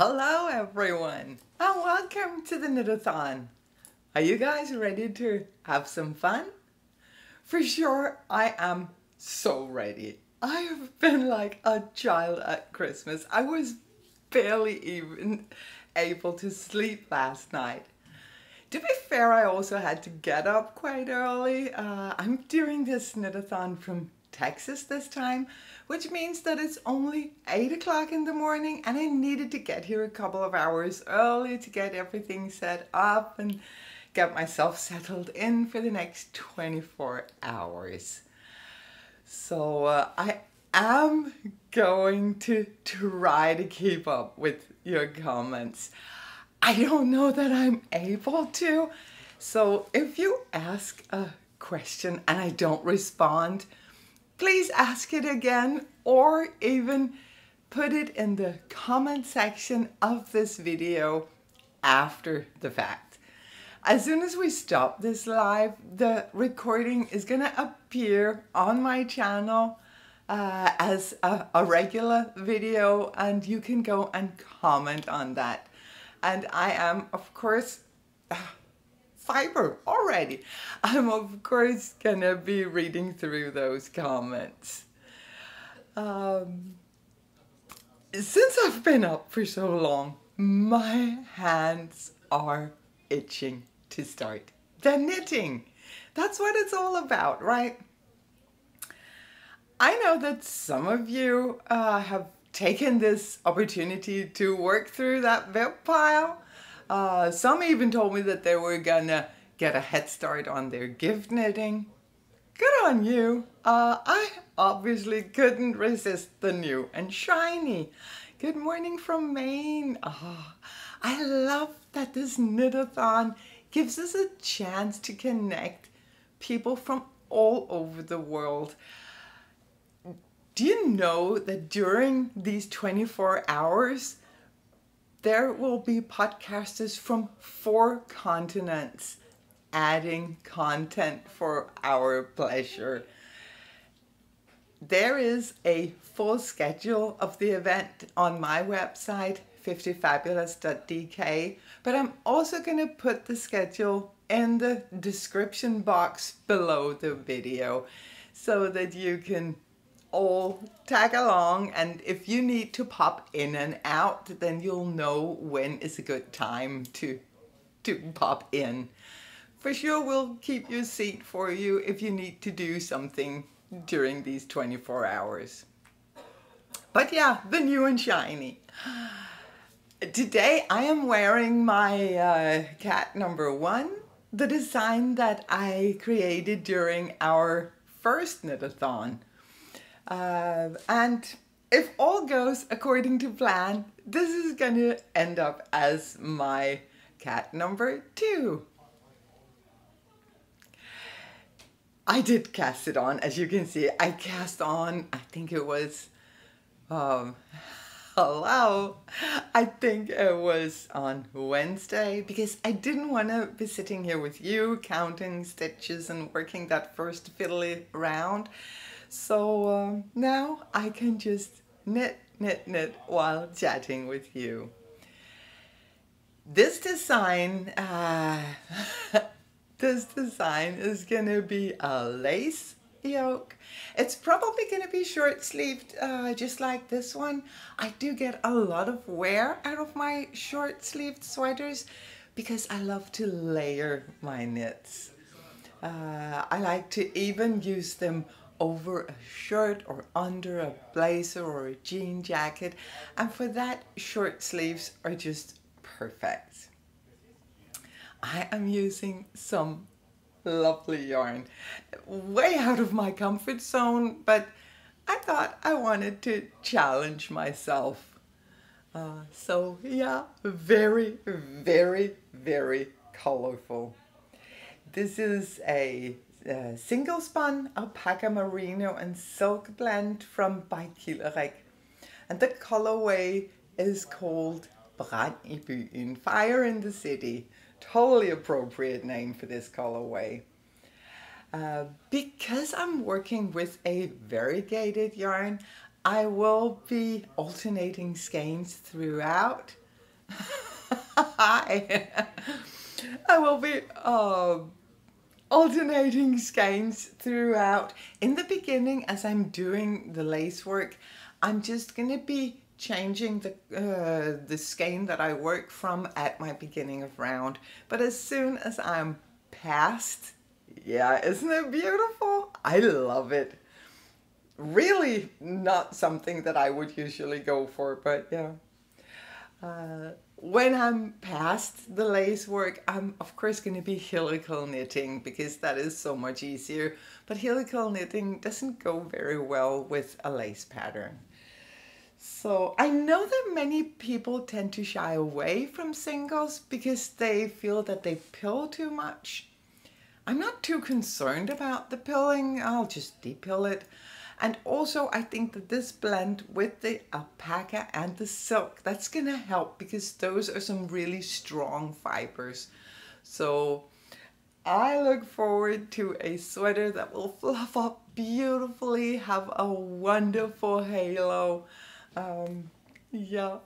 Hello everyone and welcome to the Knitathon. Are you guys ready to have some fun? For sure, I am so ready. I have been like a child at Christmas. I was barely even able to sleep last night. To be fair, I also had to get up quite early. I'm doing this knitathon from Texas this time, which means that it's only 8 o'clock in the morning and I needed to get here a couple of hours early to get everything set up and get myself settled in for the next 24 hours. So I am going to try to keep up with your comments. I don't know that I'm able to. So if you ask a question and I don't respond, please ask it again or even put it in the comment section of this video after the fact. As soon as we stop this live, the recording is gonna appear on my channel as a regular video and you can go and comment on that. And I am, of course, fiber already. I'm, of course, gonna be reading through those comments. Since I've been up for so long, my hands are itching to start the knitting. That's what it's all about, right? I know that some of you have taken this opportunity to work through that web pile. Some even told me that they were gonna get a head start on their gift knitting. Good on you. I obviously couldn't resist the new and shiny. Good morning from Maine. I love that this knitathon gives us a chance to connect people from all over the world. Do you know that during these 24 hours, there will be podcasters from 4 continents adding content for our pleasure? There is a full schedule of the event on my website, Fiftyfabulous.dk, but I'm also going to put the schedule in the description box below the video so that you can all tag along, and if you need to pop in and out, then you'll know when is a good time to pop in. For sure, we'll keep your seat for you if you need to do something during these 24 hours. But yeah, the new and shiny. Today I am wearing my cat number 1, the design that I created during our first knitathon. And if all goes according to plan, this is going to end up as my cat number 2. I did cast it on, as you can see. I cast on, I think it was, hello, I think it was on Wednesday, because I didn't want to be sitting here with you counting stitches and working that first fiddly round. So now I can just knit while chatting with you. This design, is gonna be a lace yoke. It's probably gonna be short-sleeved, just like this one. I do get a lot of wear out of my short-sleeved sweaters because I love to layer my knits. I like to even use them over a shirt or under a blazer or a jean jacket, and for that, short sleeves are just perfect. I am using some lovely yarn, way out of my comfort zone, but I thought I wanted to challenge myself. So yeah, very, very, very colorful. This is a single spun alpaca merino and silk blend from by Kilerek, and the colorway is called Brand i byen, Fire in the City. Totally appropriate name for this colorway. Because I'm working with a variegated yarn, I will be alternating skeins throughout. I will be alternating skeins throughout. In the beginning, as I'm doing the lace work, I'm just going to be changing the skein that I work from at my beginning of round. But as soon as I'm past, yeah, isn't it beautiful? I love it. Really not something that I would usually go for, but yeah. When I'm past the lace work, I'm of course going to be helical knitting because that is so much easier. But helical knitting doesn't go very well with a lace pattern. So I know that many people tend to shy away from singles because they feel that they pill too much. I'm not too concerned about the pilling. I'll just depill it. And also I think that this blend with the alpaca and the silk, that's gonna help because those are some really strong fibers. So I look forward to a sweater that will fluff up beautifully, have a wonderful halo. Yeah.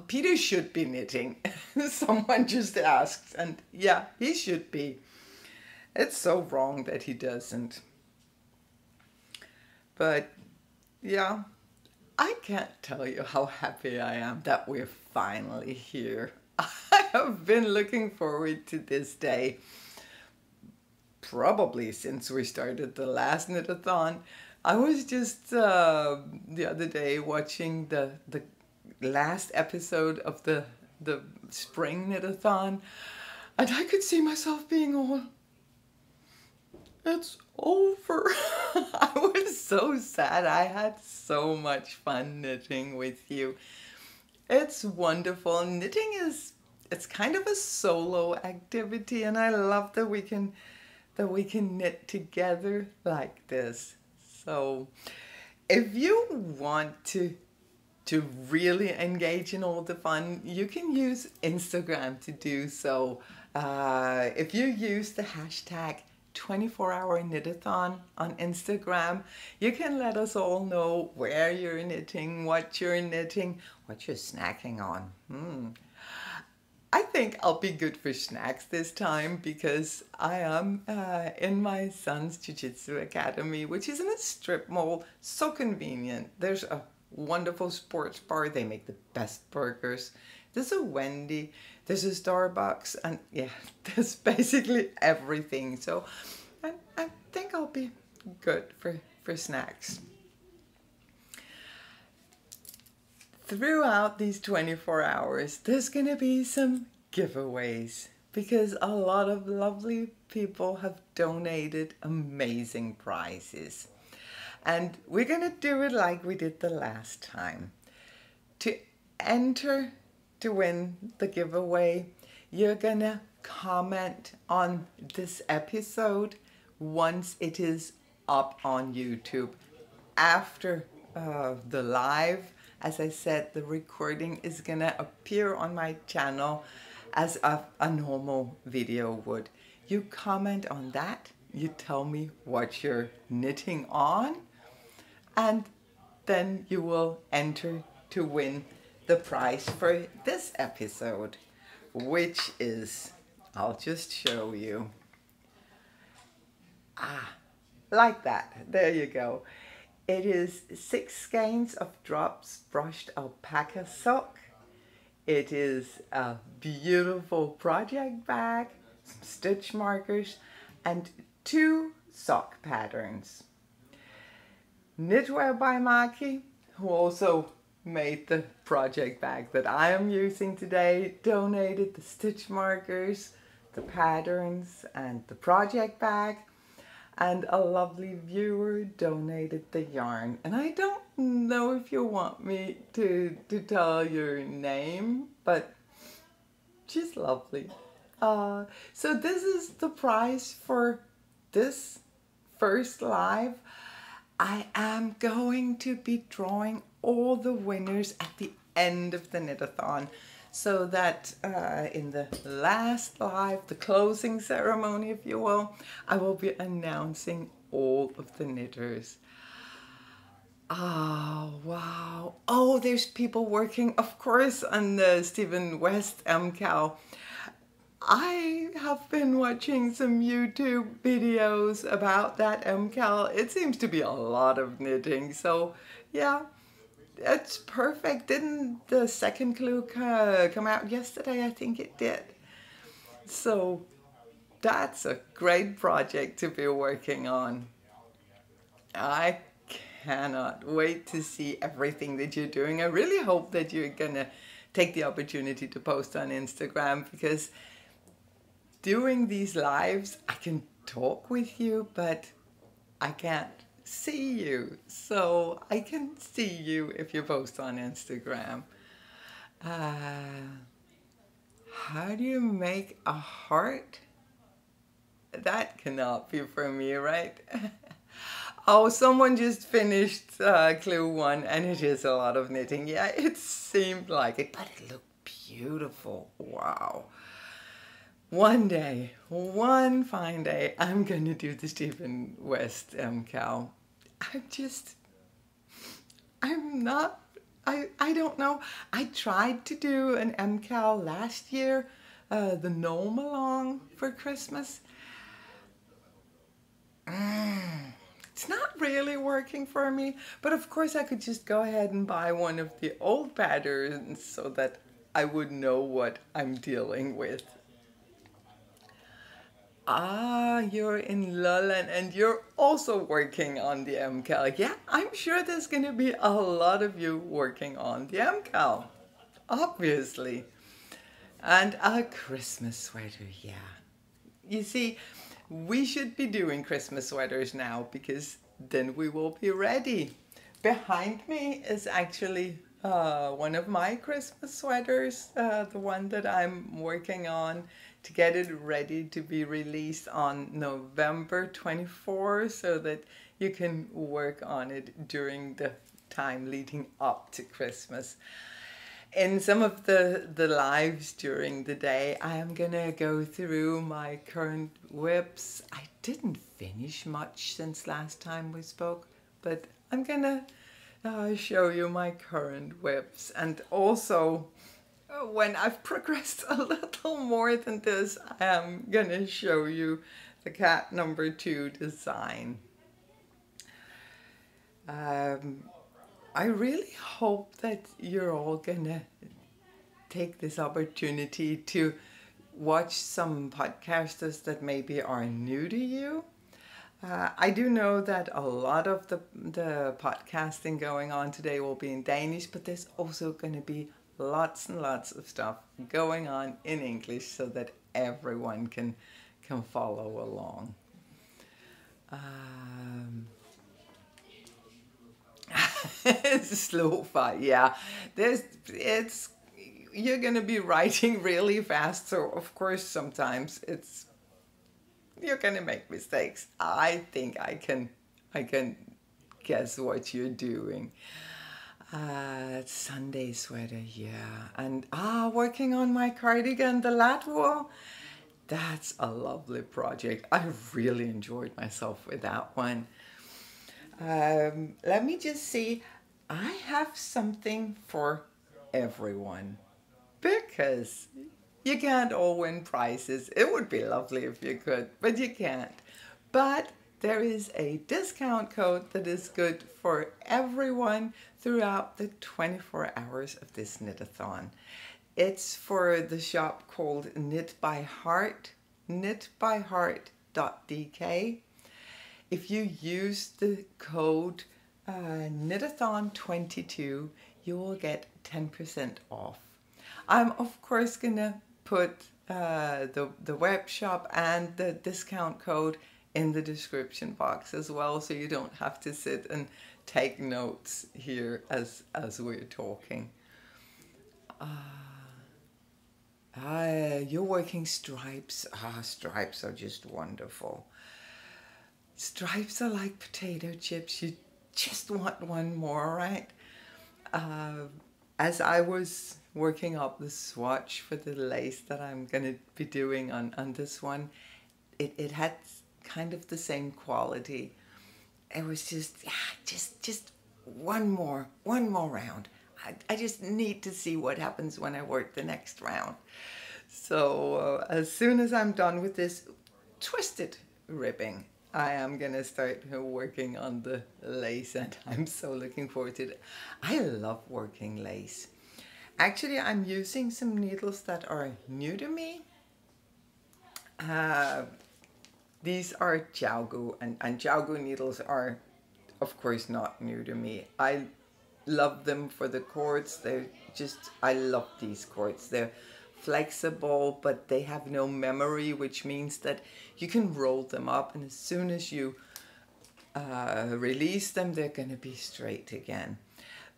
Peter should be knitting. Someone just asked, and yeah, he should be. It's so wrong that he doesn't. But yeah, I can't tell you how happy I am that we're finally here. I have been looking forward to this day probably since we started the last knit-a-thon. I was just the other day watching the last episode of the spring knit-a-thon, and I could see myself being all, it's over. I was so sad. I had so much fun knitting with you. It's wonderful. Knitting it's kind of a solo activity, and I love that we can knit together like this. So if you want to really engage in all the fun, you can use Instagram to do so. If you use the hashtag 24-hour knit-a-thon on Instagram, you can let us all know where you're knitting, what you're snacking on. I think I'll be good for snacks this time because I am in my son's Jiu-Jitsu Academy, which is in a strip mall. So convenient. There's a wonderful sports bar. They make the best burgers. There's a Wendy, there's a Starbucks, and yeah, there's basically everything. So I think I'll be good for snacks. Throughout these 24 hours, there's going to be some giveaways because a lot of lovely people have donated amazing prizes. And we're going to do it like we did the last time. To enter to win the giveaway, you're going to comment on this episode once it is up on YouTube. After the live, as I said, the recording is going to appear on my channel as a normal video would. You comment on that, you tell me what you're knitting on, and then you will enter to win the prize for this episode, which is, I'll just show you. Like that. There you go. It is 6 skeins of drops brushed alpaca silk. It is a beautiful project bag, some stitch markers, and 2 sock patterns. Knitwear by Maki, who also made the project bag that I am using today, donated the stitch markers, the patterns, and the project bag. And a lovely viewer donated the yarn. And I don't know if you want me to tell your name, but she's lovely. So this is the prize for this first live. I am going to be drawing all the winners at the end of the knit-a-thon, so that in the last live, the closing ceremony, if you will, I will be announcing all of the knitters. Oh, wow. Oh, oh, there's people working, of course, on the Stephen West MCAL. I have been watching some YouTube videos about that MCAL. It seems to be a lot of knitting, so yeah, it's perfect. Didn't the second clue come out yesterday? I think it did. So that's a great project to be working on. I cannot wait to see everything that you're doing. I really hope that you're gonna take the opportunity to post on Instagram, because doing these lives, I can talk with you, but I can't see you. So I can see you if you post on Instagram. How do you make a heart? That cannot be for me, right? Oh, someone just finished clue 1, and it is a lot of knitting. Yeah, it seemed like it, but it looked beautiful. Wow. One day, one fine day, I'm going to do the Stephen West MCAL. I don't know. I tried to do an MCAL last year, the Gnome Along for Christmas. It's not really working for me, but of course I could just go ahead and buy one of the old patterns so that I would know what I'm dealing with. Ah, you're in Lullen and you're also working on the MCAL. Yeah, I'm sure there's going to be a lot of you working on the MCAL, obviously. And a Christmas sweater, yeah. You see, we should be doing Christmas sweaters now, because then we will be ready. Behind me is actually one of my Christmas sweaters, the one that I'm working on to get it ready to be released on November 24, so that you can work on it during the time leading up to Christmas. In some of the lives during the day, I am gonna go through my current whips. I didn't finish much since last time we spoke, but I'm gonna show you my current whips. And also, when I've progressed a little more than this, I am gonna show you the cat number 2 design. I really hope that you're all gonna take this opportunity to watch some podcasters that maybe are new to you. I do know that a lot of the podcasting going on today will be in Danish, but there's also going to be lots and lots of stuff going on in English so that everyone can follow along. Slow fight, yeah. You're gonna be writing really fast, so of course sometimes you're gonna make mistakes. I think I can guess what you're doing. Sunday sweater, yeah, and working on my cardigan, the lat wool. That's a lovely project. I really enjoyed myself with that one. Let me just see. I have something for everyone, because you can't all win prizes. It would be lovely if you could, but you can't. But there is a discount code that is good for everyone throughout the 24 hours of this knitathon. It's for the shop called Knit by Heart, knitbyheart.dk. If you use the code Knitathon22, you will get 10% off. I'm of course gonna put the web shop and the discount code in the description box as well, so you don't have to sit and take notes here as we're talking. You're working stripes. Stripes are just wonderful. Stripes are like potato chips. You just want one more, right? As I was working up the swatch for the lace that I'm going to be doing on this one, it had kind of the same quality. It was just one more round. I just need to see what happens when I work the next round. So as soon as I'm done with this twisted ribbing, I am gonna start working on the lace, and I'm so looking forward to it. I love working lace. Actually, I'm using some needles that are new to me. These are Jiaogu, and Jiaogu needles are, of course, not new to me. I love them for the cords. I love these cords. They're flexible, but they have no memory, which means that you can roll them up, and as soon as you release them, they're going to be straight again.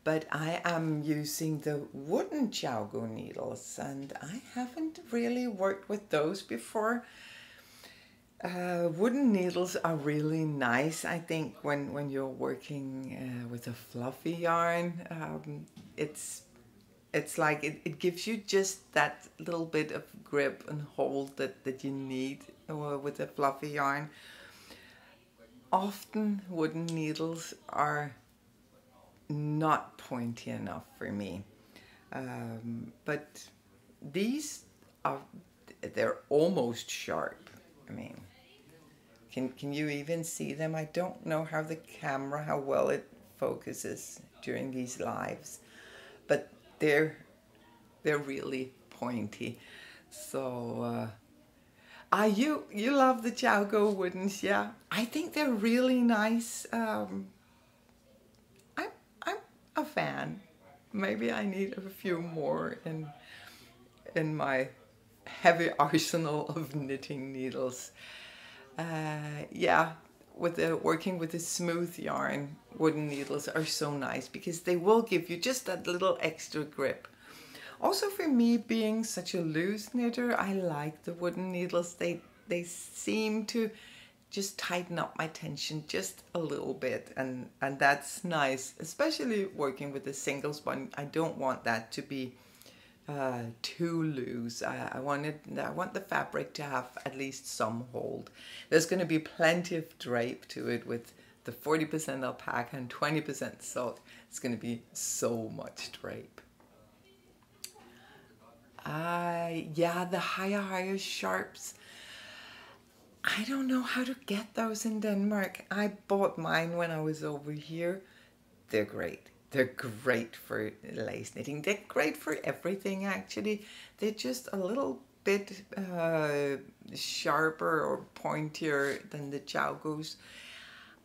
But I am using the wooden Jiaogu needles, and I haven't really worked with those before. Wooden needles are really nice, I think, when you're working with a fluffy yarn. It's like it gives you just that little bit of grip and hold that you need with a fluffy yarn. Often wooden needles are not pointy enough for me, but these they're almost sharp. I mean, can you even see them? I don't know how well it focuses during these lives, but they're really pointy. So you love the Jiaogu woodens, yeah? I think they're really nice. I'm a fan. Maybe I need a few more in my heavy arsenal of knitting needles. Yeah, working with a smooth yarn, wooden needles are so nice because they will give you just that little extra grip. Also, for me, being such a loose knitter, I like the wooden needles. They seem to just tighten up my tension just a little bit, and that's nice, especially working with a single spun. I don't want that to be too loose. I want the fabric to have at least some hold. There's going to be plenty of drape to it with the 40% alpaca and 20% silk. It's going to be so much drape. Yeah, the higher sharps. I don't know how to get those in Denmark. I bought mine when I was over here. They're great. They're great for lace knitting. They're great for everything, actually. They're just a little bit sharper or pointier than the Jiaogus.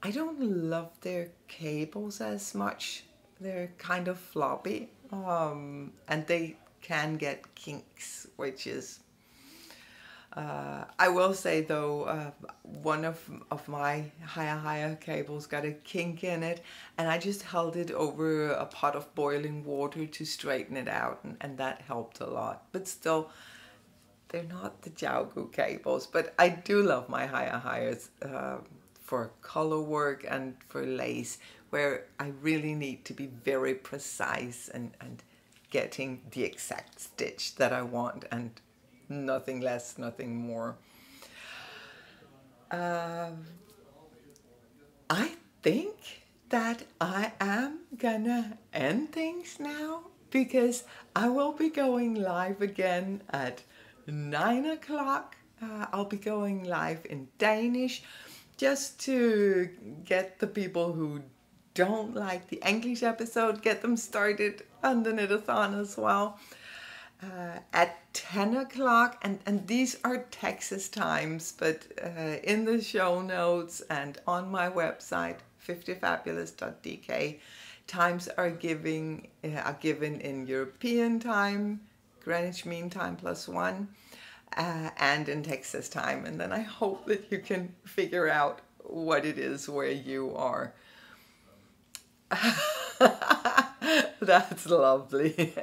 I don't love their cables as much. They're kind of floppy, and they can get kinks, which is I will say though, one of my higher cables got a kink in it, and I just held it over a pot of boiling water to straighten it out, and that helped a lot. But still, they're not the Jiaogu cables, but I do love my hires for color work and for lace, where I really need to be very precise and getting the exact stitch that I want, and nothing less, nothing more. I think that I am gonna end things now, because I will be going live again at 9 o'clock. I'll be going live in Danish, just to get the people who don't like the English episode, get them started on the Knitathon as well. At 10 o'clock, and these are Texas times, but in the show notes and on my website, fiftyfabulous.dk, times are given in European time, Greenwich Mean Time +1, and in Texas time. And then I hope that you can figure out what it is where you are. That's lovely.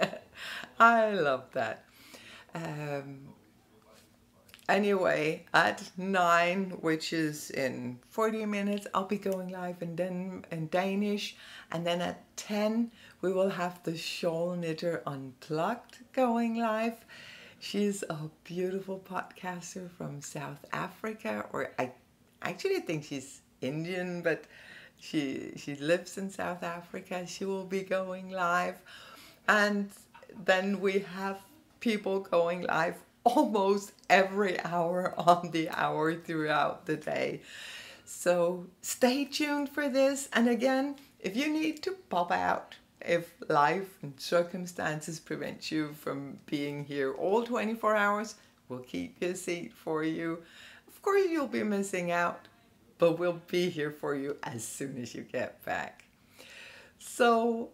I love that. Anyway, at 9, which is in 40 minutes, I'll be going live in Danish. And then at 10, we will have the Shawl Knitter Unplugged going live. She's a beautiful podcaster from South Africa, or I actually think she's Indian, but she lives in South Africa. She will be going live. And then we have people going live almost every hour on the hour throughout the day. So stay tuned for this. And again, if you need to pop out, if life and circumstances prevent you from being here all 24 hours, we'll keep your seat for you. Of course, you'll be missing out, but we'll be here for you as soon as you get back. So,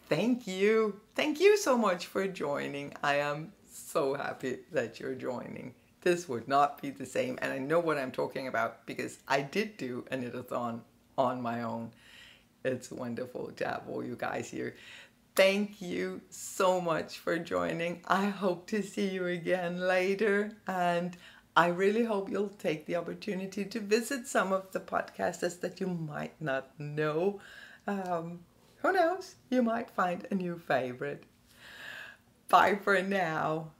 thank you. Thank you so much for joining. I am so happy that you're joining. This would not be the same, and I know what I'm talking about because I did do a knit-a-thon on my own. It's wonderful to have all you guys here. Thank you so much for joining. I hope to see you again later, and I really hope you'll take the opportunity to visit some of the podcasters that you might not know. Who knows? You might find a new favorite. Bye for now.